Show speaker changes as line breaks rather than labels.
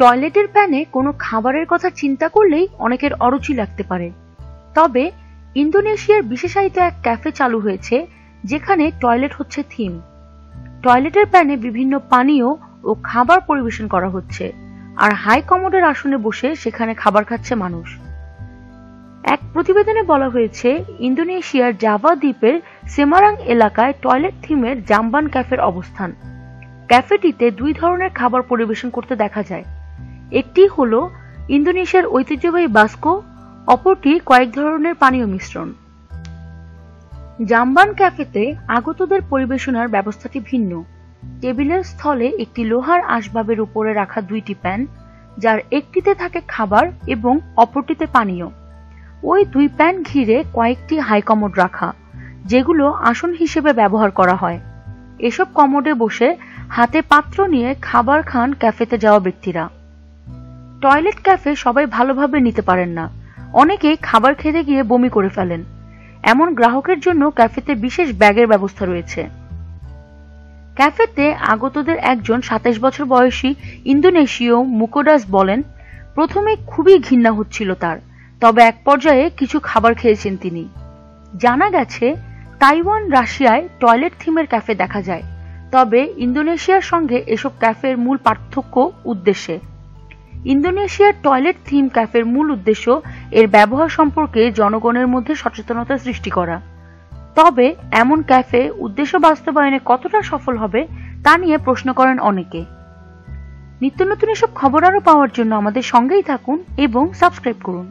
টয়লেটের প্যানে কোনো খাবারের কথা চিন্তা করলেই অনেকের অরুচি লাগতে পারে। তবে ইন্দোনেশিয়ার বিশেষায়িত এক ক্যাফে চালু হয়েছে যেখানে টয়লেট হচ্ছে থিম। টয়লেটের প্যানে বিভিন্ন পানীয় ও খাবার পরিবেশন করা হচ্ছে, আর হাই কমোডের আসনে বসে সেখানে খাবার খাচ্ছে মানুষ। এক প্রতিবেদনে বলা হয়েছে, ইন্দোনেশিয়ার জাভা দ্বীপের সেমারাং এলাকায় টয়লেট থিমের জাম্বান ক্যাফের অবস্থান। ক্যাফেটিতে দুই ধরনের খাবার পরিবেশন করতে দেখা যায়। একটি হলো ইন্দোনেশিয়ার ঐতিহ্যবাহী বাস্কো, অপরটি কয়েক ধরনের পানীয় মিশ্রণ। জাম্বান ক্যাফেতে আগতদের পরিবেশনার ব্যবস্থাটি ভিন্ন। টেবিলের স্থলে একটি লোহার আসবাবের উপরে রাখা দুইটি প্যান, যার একটিতে থাকে খাবার এবং অপরটিতে পানীয়। ওই দুই প্যান ঘিরে কয়েকটি হাই কমোড রাখা, যেগুলো আসন হিসেবে ব্যবহার করা হয়। এসব কমোডে বসে হাতে পাত্র নিয়ে খাবার খান ক্যাফেতে যাওয়া ব্যক্তিরা। টয়লেট ক্যাফে সবাই ভালোভাবে নিতে পারেন না, অনেকেই খাবার খেতে গিয়ে বমি করে ফেলেন। এমন গ্রাহকের জন্য ক্যাফেতে বিশেষ ব্যাগের ব্যবস্থা রয়েছে। ক্যাফেতে আগতদের একজন ২৭ বছর বয়সী ইন্দোনেশীয় মুকোডাস বলেন, প্রথমে খুবই ঘৃণা হচ্ছিল তার, তবে এক পর্যায়ে কিছু খাবার খেয়েছেন তিনি। জানা গেছে, তাইওয়ান, রাশিয়ায় টয়লেট থিমের ক্যাফে দেখা যায়, তবে ইন্দোনেশিয়ার সঙ্গে এসব ক্যাফের মূল পার্থক্য উদ্দেশ্যে। ইন্দোনেশিয়ার টয়লেট থিম ক্যাফের মূল উদ্দেশ্য এর ব্যবহার সম্পর্কে জনগণের মধ্যে সচেতনতা সৃষ্টি করা। তবে এমন ক্যাফে উদ্দেশ্য বাস্তবায়নে কতটা সফল হবে তা নিয়ে প্রশ্ন করেন অনেকে। নিত্য নতুন এসব খবর আরও পাওয়ার জন্য আমাদের সঙ্গেই থাকুন এবং সাবস্ক্রাইব করুন।